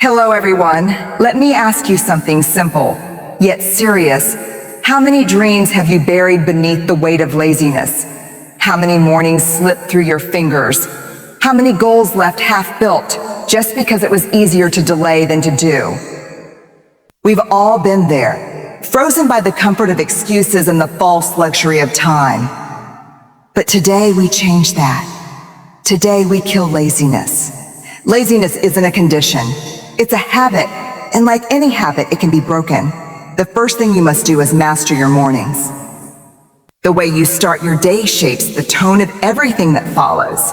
Hello everyone. Let me ask you something simple, yet serious. How many dreams have you buried beneath the weight of laziness? How many mornings slipped through your fingers? How many goals left half-built just because it was easier to delay than to do? We've all been there, frozen by the comfort of excuses and the false luxury of time. But today we change that. Today we kill laziness. Laziness isn't a condition. It's a habit, and like any habit, it can be broken. The first thing you must do is master your mornings. The way you start your day shapes the tone of everything that follows.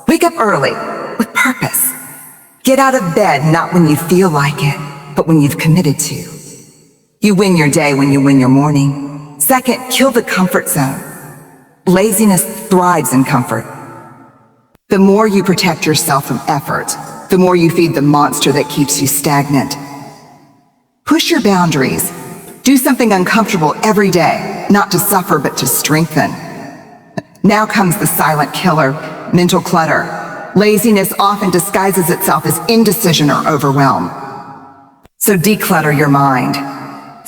Wake up early, with purpose. Get out of bed not when you feel like it, but when you've committed to. You win your day when you win your morning. Second, kill the comfort zone. Laziness thrives in comfort. The more you protect yourself from effort, the more you feed the monster that keeps you stagnant. Push your boundaries. Do something uncomfortable every day, not to suffer, but to strengthen. Now comes the silent killer, mental clutter. Laziness often disguises itself as indecision or overwhelm. So declutter your mind.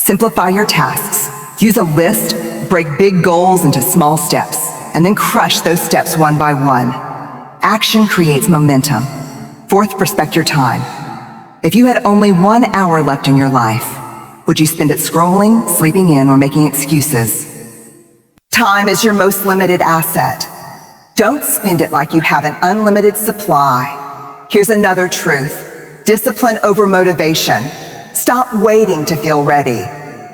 Simplify your tasks. Use a list, break big goals into small steps, and then crush those steps one by one. Action creates momentum. Fourth, respect your time. If you had only 1 hour left in your life, would you spend it scrolling, sleeping in, or making excuses? Time is your most limited asset. Don't spend it like you have an unlimited supply. Here's another truth. Discipline over motivation. Stop waiting to feel ready.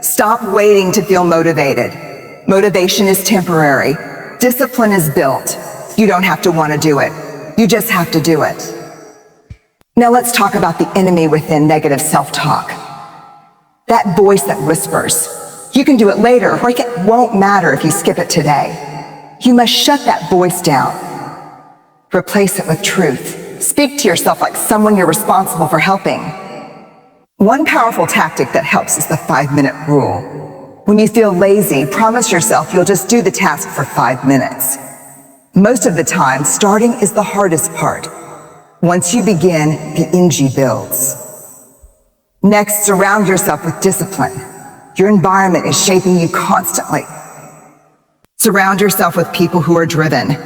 Stop waiting to feel motivated. Motivation is temporary. Discipline is built. You don't have to want to do it. You just have to do it. Now let's talk about the enemy within negative self-talk. That voice that whispers, you can do it later, or it won't matter if you skip it today. You must shut that voice down. Replace it with truth. Speak to yourself like someone you're responsible for helping. One powerful tactic that helps is the 5-minute rule. When you feel lazy, promise yourself you'll just do the task for 5 minutes. Most of the time, starting is the hardest part. Once you begin, the energy builds. Next, surround yourself with discipline. Your environment is shaping you constantly. Surround yourself with people who are driven.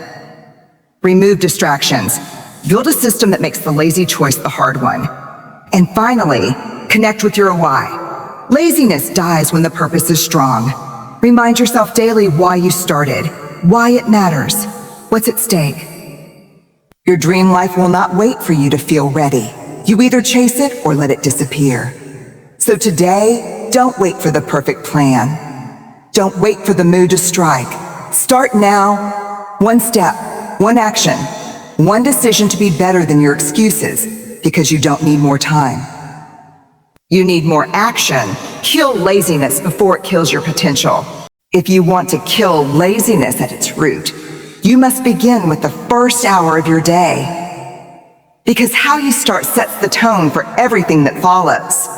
Remove distractions. Build a system that makes the lazy choice the hard one. And finally, connect with your why. Laziness dies when the purpose is strong. Remind yourself daily why you started, why it matters, what's at stake. Your dream life will not wait for you to feel ready. You either chase it or let it disappear. So today, don't wait for the perfect plan. Don't wait for the mood to strike. Start now. One step, one action, one decision to be better than your excuses, because you don't need more time. You need more action. Kill laziness before it kills your potential. If you want to kill laziness at its root, you must begin with the first hour of your day. Because how you start sets the tone for everything that follows.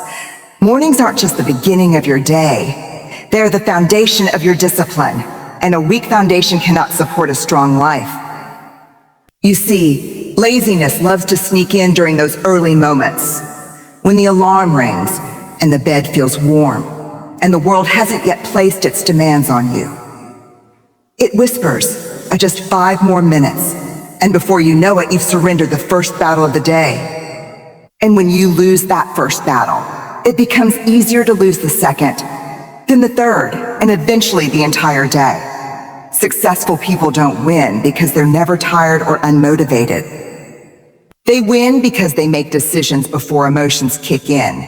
Mornings aren't just the beginning of your day. They're the foundation of your discipline, and a weak foundation cannot support a strong life. You see, laziness loves to sneak in during those early moments, when the alarm rings and the bed feels warm, and the world hasn't yet placed its demands on you. It whispers, just 5 more minutes, and before you know it, you've surrendered the first battle of the day. And when you lose that first battle, it becomes easier to lose the second, then the third, and eventually the entire day. Successful people don't win because they're never tired or unmotivated. They win because they make decisions before emotions kick in.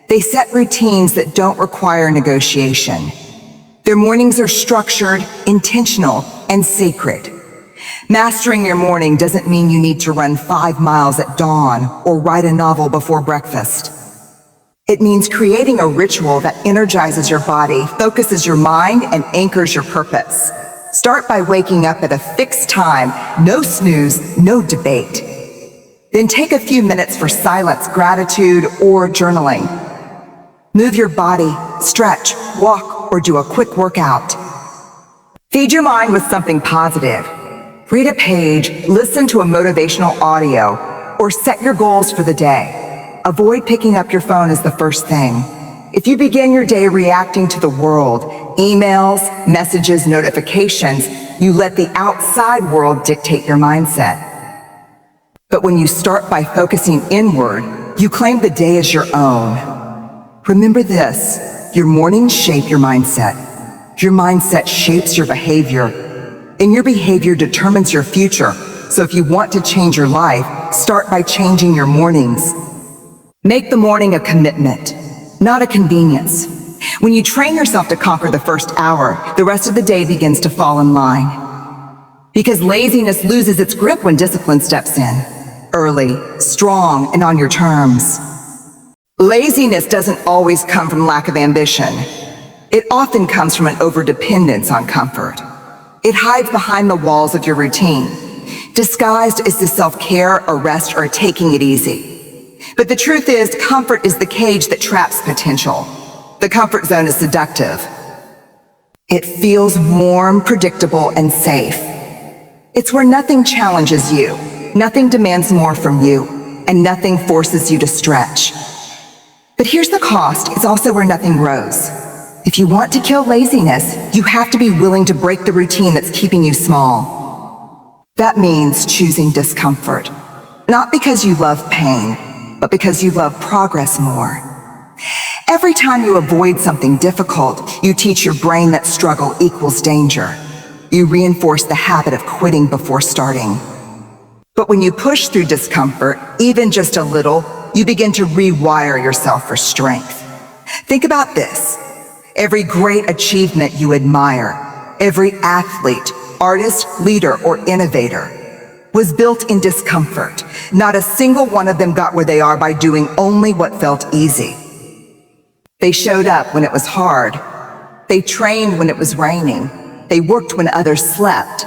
They set routines that don't require negotiation. Their mornings are structured, intentional, and sacred. Mastering your morning doesn't mean you need to run 5 miles at dawn or write a novel before breakfast. It means creating a ritual that energizes your body, focuses your mind, and anchors your purpose. Start by waking up at a fixed time, no snooze, no debate. Then take a few minutes for silence, gratitude, or journaling. Move your body, stretch, walk, or do a quick workout. Feed your mind with something positive. Read a page, listen to a motivational audio, or set your goals for the day. Avoid picking up your phone as the first thing. If you begin your day reacting to the world, emails, messages, notifications, you let the outside world dictate your mindset. But when you start by focusing inward, you claim the day as your own. Remember this, your mornings shape your mindset. Your mindset shapes your behavior, and your behavior determines your future. So if you want to change your life, start by changing your mornings. Make the morning a commitment, not a convenience. When you train yourself to conquer the first hour, the rest of the day begins to fall in line. Because laziness loses its grip when discipline steps in, early, strong, and on your terms. Laziness doesn't always come from lack of ambition. It often comes from an overdependence on comfort. It hides behind the walls of your routine, disguised as the self-care, a rest, or taking it easy. But the truth is, comfort is the cage that traps potential. The comfort zone is seductive. It feels warm, predictable, and safe. It's where nothing challenges you, nothing demands more from you, and nothing forces you to stretch. But here's the cost, it's also where nothing grows. If you want to kill laziness, you have to be willing to break the routine that's keeping you small. That means choosing discomfort. Not because you love pain, but because you love progress more. Every time you avoid something difficult, you teach your brain that struggle equals danger. You reinforce the habit of quitting before starting. But when you push through discomfort, even just a little, you begin to rewire yourself for strength. Think about this. Every great achievement you admire, every athlete, artist, leader, or innovator was built in discomfort. Not a single one of them got where they are by doing only what felt easy. They showed up when it was hard. They trained when it was raining. They worked when others slept.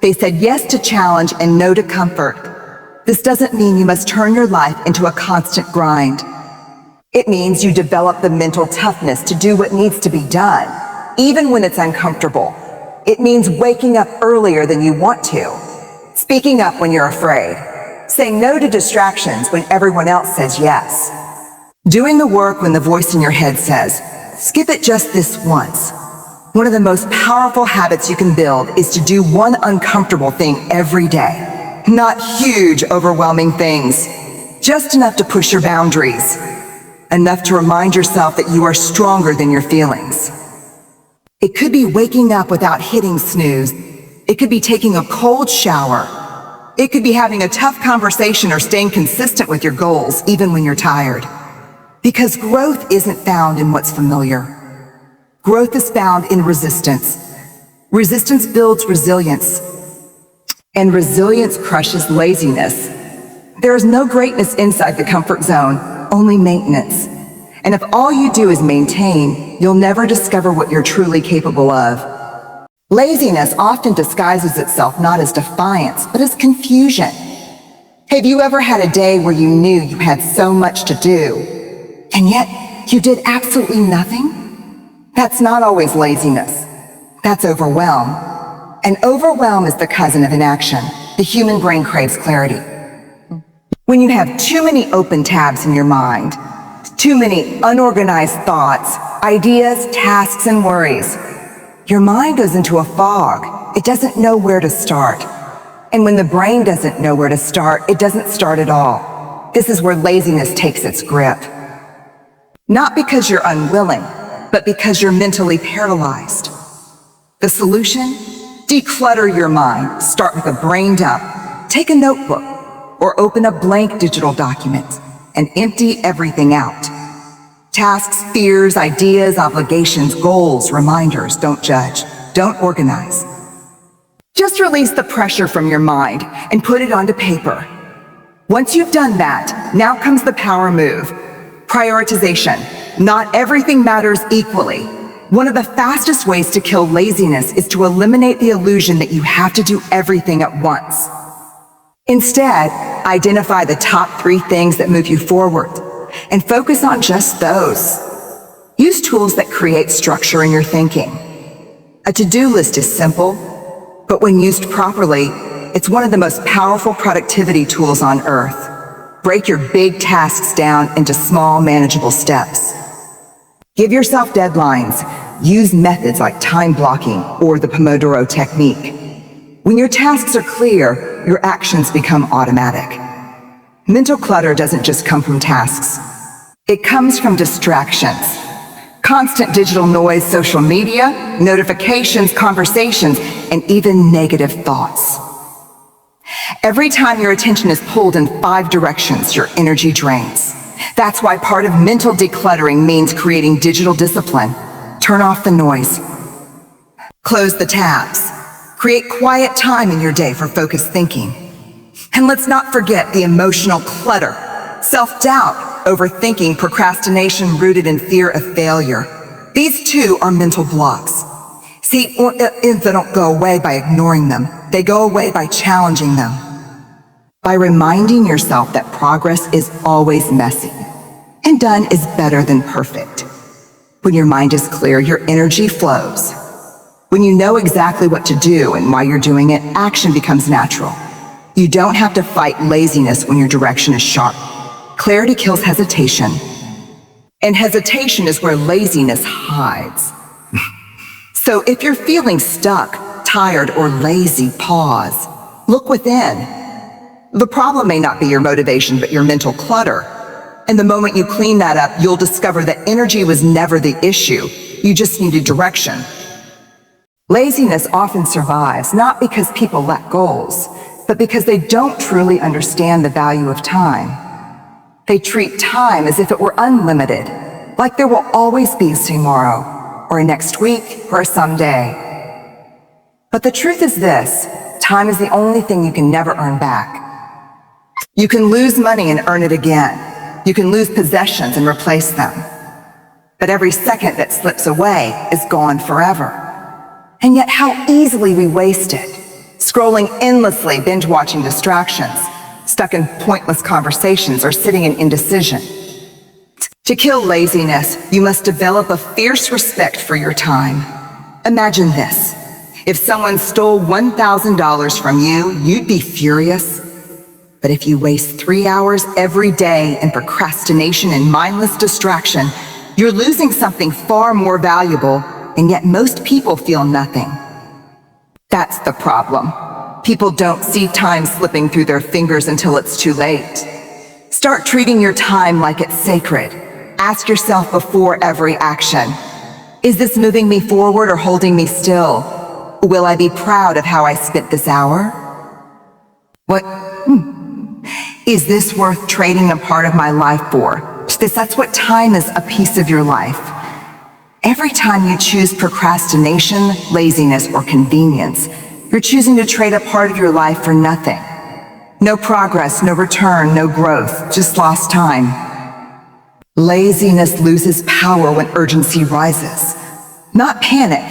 They said yes to challenge and no to comfort. This doesn't mean you must turn your life into a constant grind. It means you develop the mental toughness to do what needs to be done, even when it's uncomfortable. It means waking up earlier than you want to, speaking up when you're afraid, saying no to distractions when everyone else says yes, doing the work when the voice in your head says, skip it just this once. One of the most powerful habits you can build is to do one uncomfortable thing every day. Not huge, overwhelming things, just enough to push your boundaries, enough to remind yourself that you are stronger than your feelings. It could be waking up without hitting snooze. It could be taking a cold shower. It could be having a tough conversation or staying consistent with your goals, even when you're tired. Because growth isn't found in what's familiar. Growth is found in resistance. Resistance builds resilience. And resilience crushes laziness. There is no greatness inside the comfort zone, only maintenance. And if all you do is maintain, you'll never discover what you're truly capable of. Laziness often disguises itself not as defiance, but as confusion. Have you ever had a day where you knew you had so much to do, and yet you did absolutely nothing? That's not always laziness. That's overwhelm. And overwhelm is the cousin of inaction. The human brain craves clarity. When you have too many open tabs in your mind, too many unorganized thoughts, ideas, tasks, and worries, your mind goes into a fog. It doesn't know where to start. And when the brain doesn't know where to start, it doesn't start at all. This is where laziness takes its grip. Not because you're unwilling, but because you're mentally paralyzed. The solution? Declutter your mind. Start with a brain dump. Take a notebook or open a blank digital document and empty everything out. Tasks, fears, ideas, obligations, goals, reminders. Don't judge. Don't organize. Just release the pressure from your mind and put it onto paper. Once you've done that, now comes the power move. Prioritization. Not everything matters equally. One of the fastest ways to kill laziness is to eliminate the illusion that you have to do everything at once. Instead, identify the top 3 things that move you forward and focus on just those. Use tools that create structure in your thinking. A to-do list is simple, but when used properly, it's one of the most powerful productivity tools on earth. Break your big tasks down into small, manageable steps. Give yourself deadlines. Use methods like time blocking or the Pomodoro technique. When your tasks are clear, your actions become automatic. Mental clutter doesn't just come from tasks. It comes from distractions. Constant digital noise, social media, notifications, conversations, and even negative thoughts. Every time your attention is pulled in 5 directions, your energy drains. That's why part of mental decluttering means creating digital discipline. Turn off the noise. Close the tabs. Create quiet time in your day for focused thinking. And let's not forget the emotional clutter. Self-doubt, overthinking, procrastination rooted in fear of failure. These too are mental blocks. See, they don't go away by ignoring them. They go away by challenging them. By reminding yourself that progress is always messy, and done is better than perfect. When your mind is clear, your energy flows. When you know exactly what to do and why you're doing it, action becomes natural. You don't have to fight laziness when your direction is sharp. Clarity kills hesitation. And hesitation is where laziness hides. So if you're feeling stuck, tired, or lazy, pause. Look within. The problem may not be your motivation, but your mental clutter. And the moment you clean that up, you'll discover that energy was never the issue. You just needed direction. Laziness often survives, not because people lack goals, but because they don't truly understand the value of time. They treat time as if it were unlimited, like there will always be tomorrow, or next week, or someday. But the truth is this: time is the only thing you can never earn back. You can lose money and earn it again. You can lose possessions and replace them. But every second that slips away is gone forever. And yet how easily we waste it, scrolling endlessly, binge-watching distractions, stuck in pointless conversations, or sitting in indecision. To kill laziness, you must develop a fierce respect for your time. Imagine this: if someone stole $1,000 from you, you'd be furious. But if you waste 3 hours every day in procrastination and mindless distraction, you're losing something far more valuable, and yet most people feel nothing. That's the problem. People don't see time slipping through their fingers until it's too late. Start treating your time like it's sacred. Ask yourself before every action: is this moving me forward or holding me still? Will I be proud of how I spent this hour? Is this worth trading a part of my life for? That's what time is, a piece of your life. Every time you choose procrastination, laziness, or convenience, you're choosing to trade a part of your life for nothing. No progress, no return, no growth, just lost time. Laziness loses power when urgency rises. Not panic,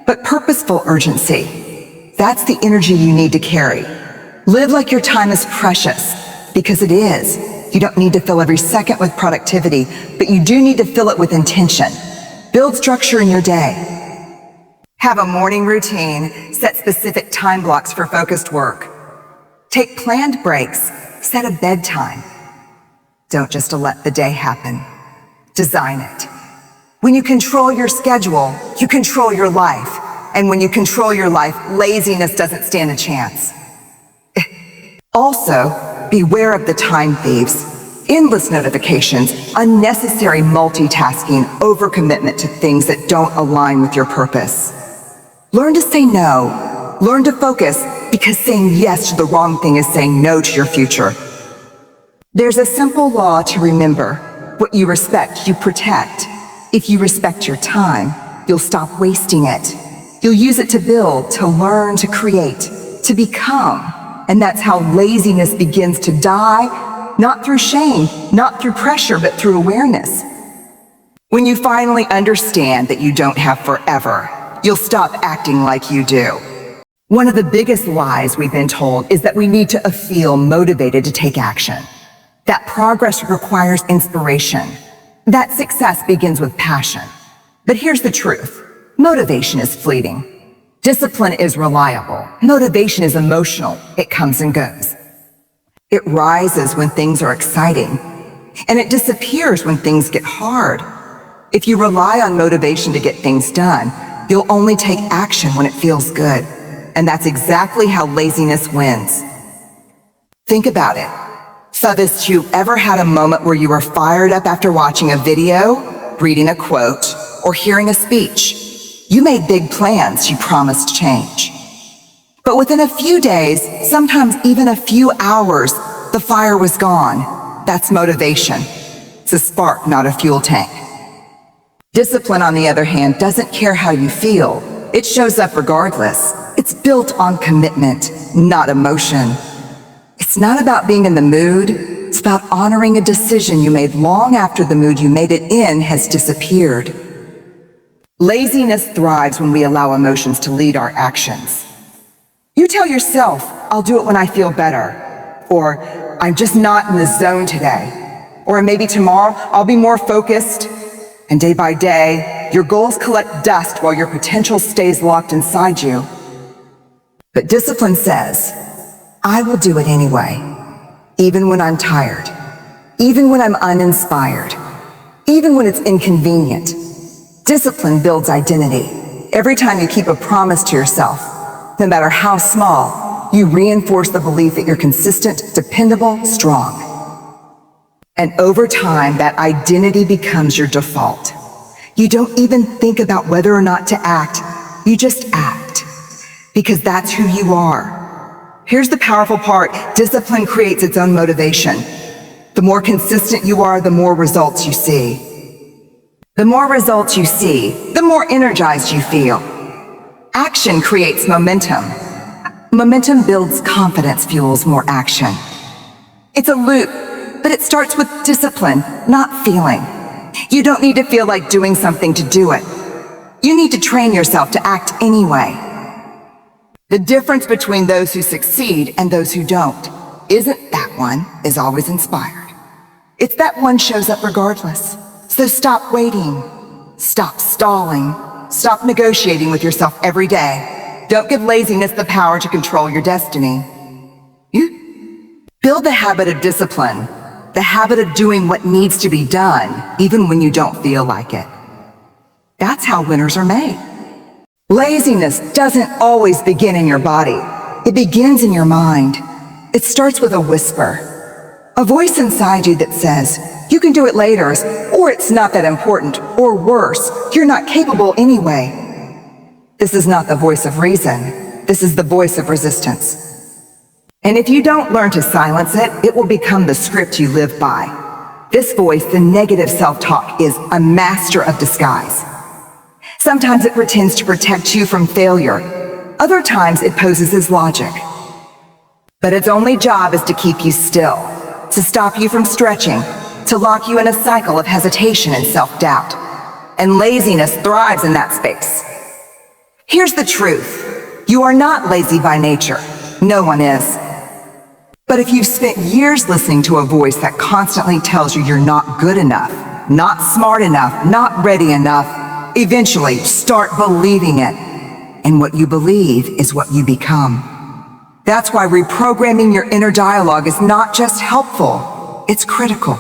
but purposeful urgency. That's the energy you need to carry. Live like your time is precious, because it is. You don't need to fill every second with productivity, but you do need to fill it with intention. Build structure in your day. Have a morning routine. Set specific time blocks for focused work. Take planned breaks. Set a bedtime. Don't just let the day happen. Design it. When you control your schedule, you control your life. And when you control your life, laziness doesn't stand a chance. Also, beware of the time thieves. Endless notifications, unnecessary multitasking, overcommitment to things that don't align with your purpose. Learn to say no. Learn to focus, because saying yes to the wrong thing is saying no to your future. There's a simple law to remember: what you respect, you protect. If you respect your time, you'll stop wasting it. You'll use it to build, to learn, to create, to become. And that's how laziness begins to die, not through shame, not through pressure, but through awareness. When you finally understand that you don't have forever, you'll stop acting like you do. One of the biggest lies we've been told is that we need to feel motivated to take action. That progress requires inspiration. That success begins with passion. But here's the truth: motivation is fleeting. Discipline is reliable. Motivation is emotional. It comes and goes. It rises when things are exciting, and it disappears when things get hard. If you rely on motivation to get things done, you'll only take action when it feels good. And that's exactly how laziness wins. Think about it. Fathers, you ever had a moment where you were fired up after watching a video, reading a quote, or hearing a speech? You made big plans, you promised change. But within a few days, sometimes even a few hours, the fire was gone. That's motivation. It's a spark, not a fuel tank. Discipline, on the other hand, doesn't care how you feel. It shows up regardless. It's built on commitment, not emotion. It's not about being in the mood. It's about honoring a decision you made long after the mood you made it in has disappeared. Laziness thrives when we allow emotions to lead our actions. You tell yourself, I'll do it when I feel better. Or, I'm just not in the zone today. Or maybe tomorrow, I'll be more focused. And day by day, your goals collect dust while your potential stays locked inside you. But discipline says, I will do it anyway, even when I'm tired, even when I'm uninspired, even when it's inconvenient. Discipline builds identity. Every time you keep a promise to yourself, no matter how small, you reinforce the belief that you're consistent, dependable, strong. And over time, that identity becomes your default. You don't even think about whether or not to act. You just act, because that's who you are. Here's the powerful part. Discipline creates its own motivation. The more consistent you are, the more results you see. The more results you see, the more energized you feel. Action creates momentum. Momentum builds confidence, fuels more action. It's a loop, but it starts with discipline, not feeling. You don't need to feel like doing something to do it. You need to train yourself to act anyway. The difference between those who succeed and those who don't isn't that one is always inspired. It's that one shows up regardless. So stop waiting. Stop stalling. Stop negotiating with yourself every day. Don't give laziness the power to control your destiny. You build the habit of discipline, the habit of doing what needs to be done, even when you don't feel like it. That's how winners are made. Laziness doesn't always begin in your body. It begins in your mind. It starts with a whisper, a voice inside you that says, you can do it later, or it's not that important, or worse, you're not capable anyway. This is not the voice of reason. This is the voice of resistance. And if you don't learn to silence it, it will become the script you live by. This voice, the negative self-talk, is a master of disguise. Sometimes it pretends to protect you from failure. Other times it poses as logic. But its only job is to keep you still, to stop you from stretching, to lock you in a cycle of hesitation and self-doubt. And laziness thrives in that space. Here's the truth. You are not lazy by nature. No one is. But if you've spent years listening to a voice that constantly tells you you're not good enough, not smart enough, not ready enough, eventually start believing it. And what you believe is what you become. That's why reprogramming your inner dialogue is not just helpful, it's critical.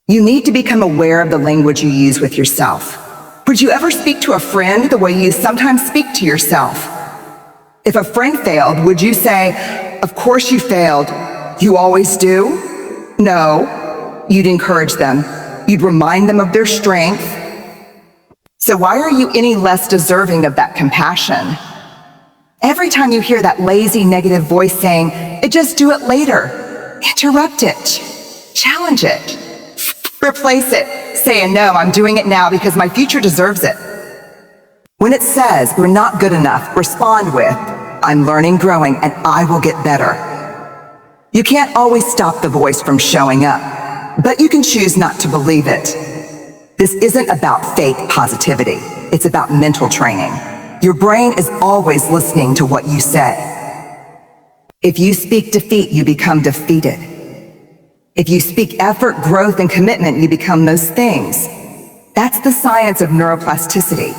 You need to become aware of the language you use with yourself. Would you ever speak to a friend the way you sometimes speak to yourself? If a friend failed, would you say, of course you failed, you always do? No, you'd encourage them. You'd remind them of their strength. So why are you any less deserving of that compassion? Every time you hear that lazy negative voice saying, just do it later, interrupt it, challenge it, replace it, say, no, I'm doing it now because my future deserves it. When it says you're not good enough, respond with, I'm learning, growing, and I will get better. You can't always stop the voice from showing up, but you can choose not to believe it. This isn't about fake positivity. It's about mental training. Your brain is always listening to what you say. If you speak defeat, you become defeated. If you speak effort, growth, and commitment, you become those things. That's the science of neuroplasticity.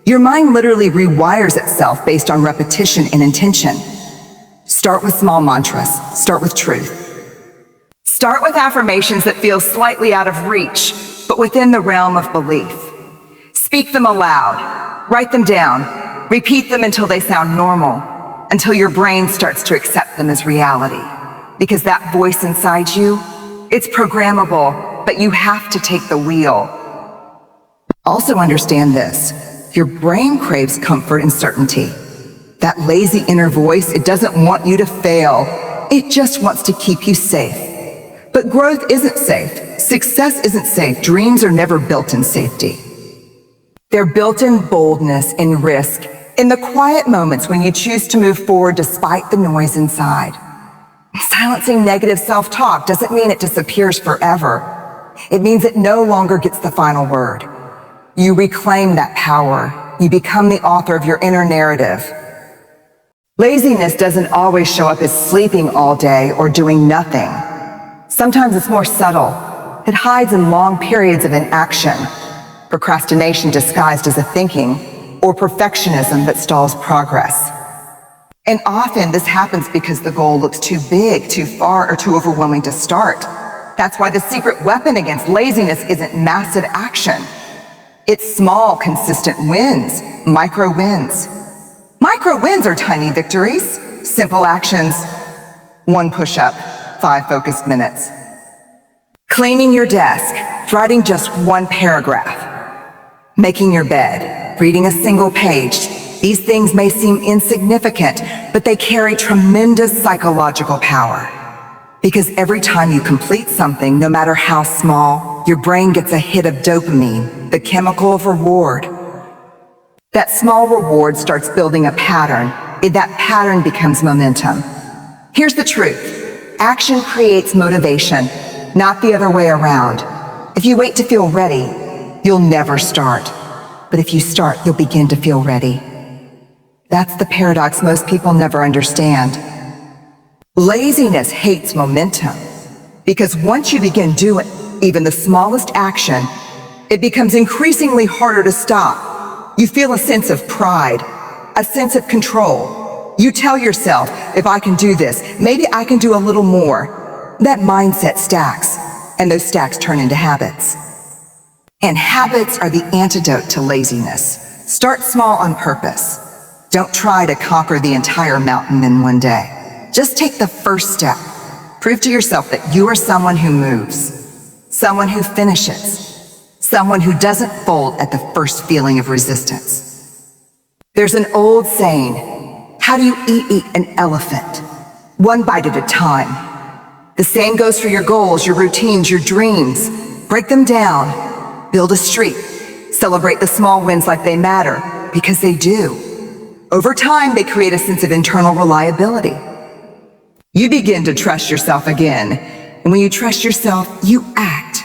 Your mind literally rewires itself based on repetition and intention. Start with small mantras. Start with truth. Start with affirmations that feel slightly out of reach, but within the realm of belief. Speak them aloud. Write them down. Repeat them until they sound normal, until your brain starts to accept them as reality. Because that voice inside you, it's programmable, but you have to take the wheel. Also understand this. Your brain craves comfort and certainty. That lazy inner voice, it doesn't want you to fail. It just wants to keep you safe. But growth isn't safe. Success isn't safe. Dreams are never built in safety. They're built in boldness and risk, in the quiet moments when you choose to move forward despite the noise inside. Silencing negative self-talk doesn't mean it disappears forever. It means it no longer gets the final word. You reclaim that power. You become the author of your inner narrative. Laziness doesn't always show up as sleeping all day or doing nothing. Sometimes it's more subtle. It hides in long periods of inaction, procrastination disguised as a thinking, or perfectionism that stalls progress. And often this happens because the goal looks too big, too far, or too overwhelming to start. That's why the secret weapon against laziness isn't massive action. It's small, consistent wins, micro wins. Micro wins are tiny victories, simple actions, 1 push-up, 5 focused minutes. Cleaning your desk, writing just 1 paragraph. Making your bed, reading a single page. These things may seem insignificant, but they carry tremendous psychological power. Because every time you complete something, no matter how small, your brain gets a hit of dopamine, the chemical of reward. That small reward starts building a pattern, and that pattern becomes momentum. Here's the truth. Action creates motivation, not the other way around. If you wait to feel ready, you'll never start. But if you start, you'll begin to feel ready. That's the paradox most people never understand. Laziness hates momentum, because once you begin doing even the smallest action, it becomes increasingly harder to stop. You feel a sense of pride, a sense of control. You tell yourself, if I can do this, maybe I can do a little more. That mindset stacks, and those stacks turn into habits. And habits are the antidote to laziness. Start small on purpose. Don't try to conquer the entire mountain in one day. Just take the first step. Prove to yourself that you are someone who moves, someone who finishes, someone who doesn't fold at the first feeling of resistance. There's an old saying, how do you eat an elephant? 1 bite at a time. The same goes for your goals, your routines, your dreams. Break them down. Build a streak. Celebrate the small wins like they matter, because they do. Over time, they create a sense of internal reliability. You begin to trust yourself again. And when you trust yourself, you act.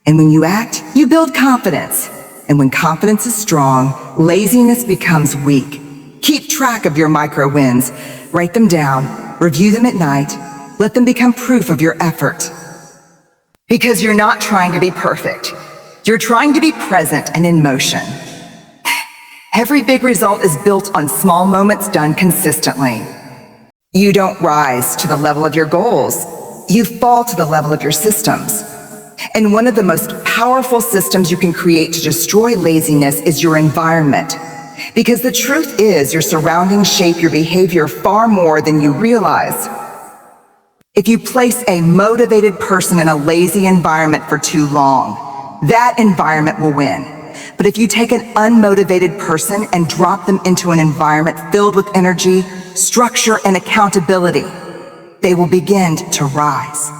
And when you act, you build confidence. And when confidence is strong, laziness becomes weak. Keep track of your micro wins. Write them down. Review them at night. Let them become proof of your effort. Because you're not trying to be perfect. You're trying to be present and in motion. Every big result is built on small moments done consistently. You don't rise to the level of your goals. You fall to the level of your systems. And one of the most powerful systems you can create to destroy laziness is your environment. Because the truth is, your surroundings shape your behavior far more than you realize. If you place a motivated person in a lazy environment for too long, that environment will win. But if you take an unmotivated person and drop them into an environment filled with energy, structure, and accountability, they will begin to rise.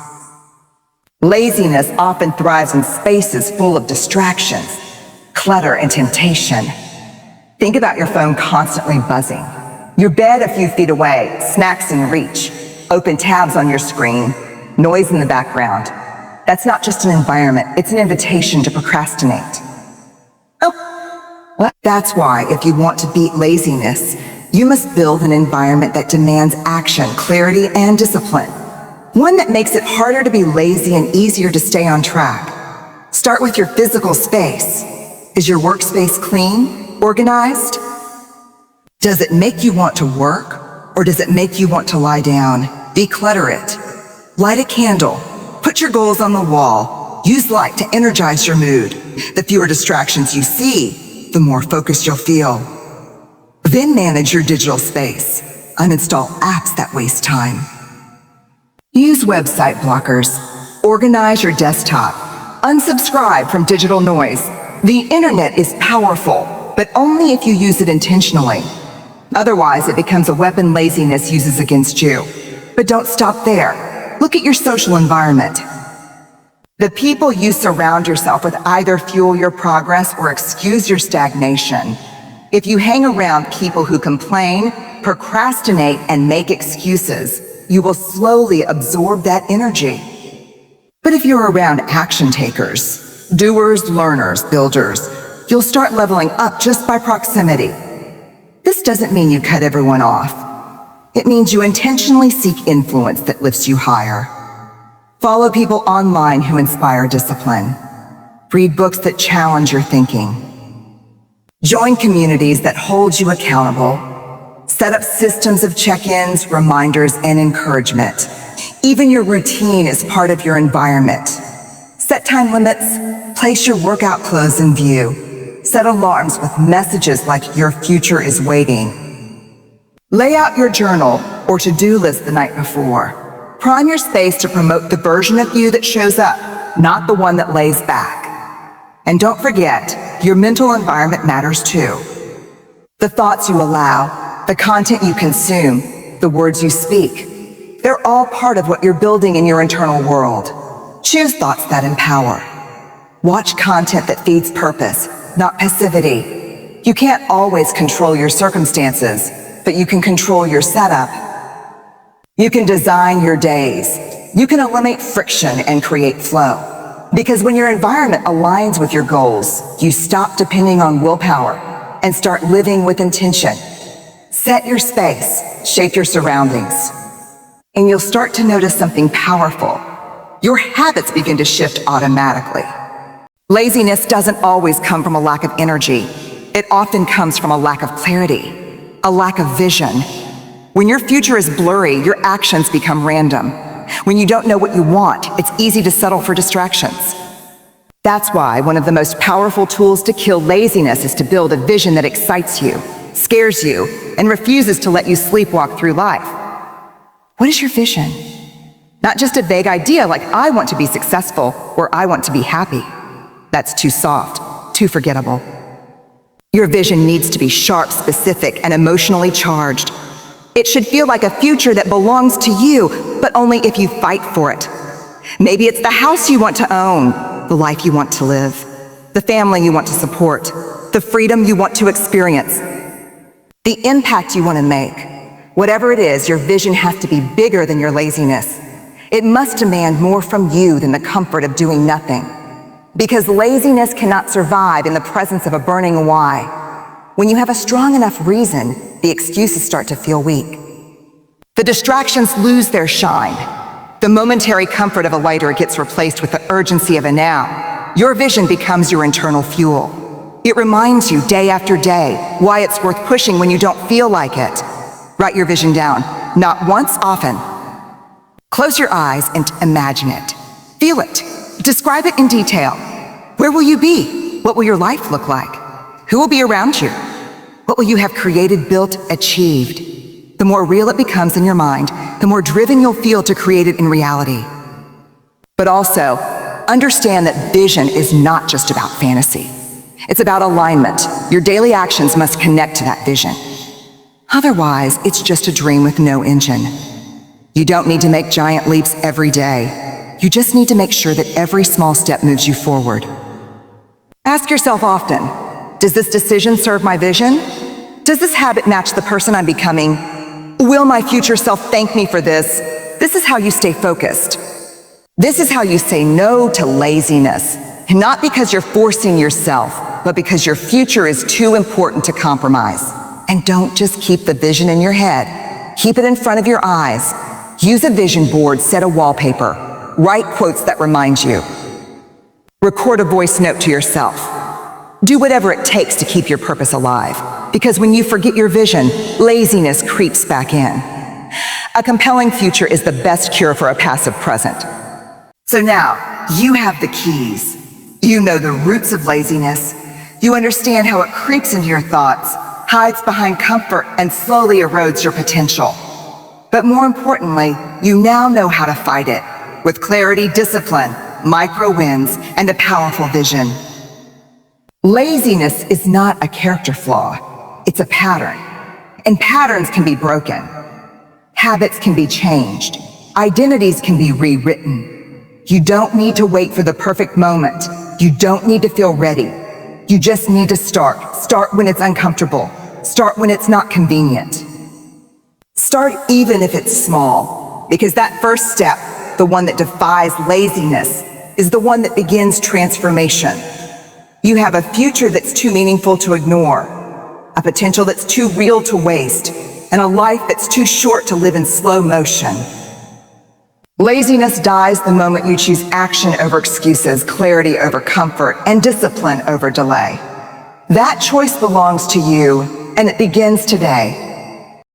Laziness often thrives in spaces full of distractions, clutter, and temptation. Think about your phone constantly buzzing, your bed a few feet away, snacks in reach, open tabs on your screen, noise in the background. That's not just an environment, it's an invitation to procrastinate. That's why, if you want to beat laziness, you must build an environment that demands action, clarity, and discipline. One that makes it harder to be lazy and easier to stay on track. Start with your physical space. Is your workspace clean, organized? Does it make you want to work? or does it make you want to lie down? Declutter it. Light a candle. Put your goals on the wall. Use light to energize your mood. The fewer distractions you see, the more focused you'll feel. Then manage your digital space. Uninstall apps that waste time. Use website blockers. Organize your desktop. Unsubscribe from digital noise. The internet is powerful, but only if you use it intentionally. Otherwise, it becomes a weapon laziness uses against you. But don't stop there. Look at your social environment. The people you surround yourself with either fuel your progress or excuse your stagnation. If you hang around people who complain, procrastinate, and make excuses, you will slowly absorb that energy. But if you're around action takers, doers, learners, builders, you'll start leveling up just by proximity. This doesn't mean you cut everyone off. It means you intentionally seek influence that lifts you higher. Follow people online who inspire discipline. Read books that challenge your thinking. Join communities that hold you accountable. Set up systems of check-ins, reminders, and encouragement. Even your routine is part of your environment. Set time limits. Place your workout clothes in view. Set alarms with messages like your future is waiting. Lay out your journal or to-do list the night before. Prime your space to promote the version of you that shows up, not the one that lays back. And don't forget, your mental environment matters too. The thoughts you allow, the content you consume, the words you speak, they're all part of what you're building in your internal world. Choose thoughts that empower. Watch content that feeds purpose, not passivity. You can't always control your circumstances, but you can control your setup. You can design your days. You can eliminate friction and create flow. Because when your environment aligns with your goals, you stop depending on willpower and start living with intention. Set your space, shape your surroundings, and you'll start to notice something powerful. Your habits begin to shift automatically. Laziness doesn't always come from a lack of energy. It often comes from a lack of clarity, a lack of vision. When your future is blurry, your actions become random. When you don't know what you want, it's easy to settle for distractions. That's why one of the most powerful tools to kill laziness is to build a vision that excites you, scares you, and refuses to let you sleepwalk through life. What is your vision? Not just a vague idea like I want to be successful or I want to be happy. That's too soft, too forgettable. Your vision needs to be sharp, specific, and emotionally charged. It should feel like a future that belongs to you, but only if you fight for it. Maybe it's the house you want to own, the life you want to live, the family you want to support, the freedom you want to experience, the impact you want to make. Whatever it is, your vision has to be bigger than your laziness. It must demand more from you than the comfort of doing nothing. Because laziness cannot survive in the presence of a burning why. When you have a strong enough reason, the excuses start to feel weak. The distractions lose their shine. The momentary comfort of a lighter gets replaced with the urgency of a now. Your vision becomes your internal fuel. It reminds you day after day why it's worth pushing when you don't feel like it. Write your vision down, not once, often. Close your eyes and imagine it. Feel it. Describe it in detail. Where will you be? What will your life look like? Who will be around you? What will you have created, built, achieved? The more real it becomes in your mind, the more driven you'll feel to create it in reality. But also, understand that vision is not just about fantasy. It's about alignment. Your daily actions must connect to that vision. Otherwise, it's just a dream with no engine. You don't need to make giant leaps every day. You just need to make sure that every small step moves you forward. Ask yourself often, does this decision serve my vision? Does this habit match the person I'm becoming? Will my future self thank me for this? This is how you stay focused. This is how you say no to laziness. Not because you're forcing yourself, but because your future is too important to compromise. And don't just keep the vision in your head. Keep it in front of your eyes. Use a vision board, set a wallpaper. Write quotes that remind you. Record a voice note to yourself. Do whatever it takes to keep your purpose alive, because when you forget your vision, laziness creeps back in. A compelling future is the best cure for a passive present. So now, you have the keys. You know the roots of laziness. You understand how it creeps into your thoughts, hides behind comfort, and slowly erodes your potential. But more importantly, you now know how to fight it with clarity, discipline, micro wins, and a powerful vision. Laziness is not a character flaw, it's a pattern. And patterns can be broken. Habits can be changed. Identities can be rewritten. You don't need to wait for the perfect moment. You don't need to feel ready. You just need to start. Start when it's uncomfortable. Start when it's not convenient. Start even if it's small, because that first step, the one that defies laziness, is the one that begins transformation. You have a future that's too meaningful to ignore, a potential that's too real to waste, and a life that's too short to live in slow motion. Laziness dies the moment you choose action over excuses, clarity over comfort, and discipline over delay. That choice belongs to you, and it begins today.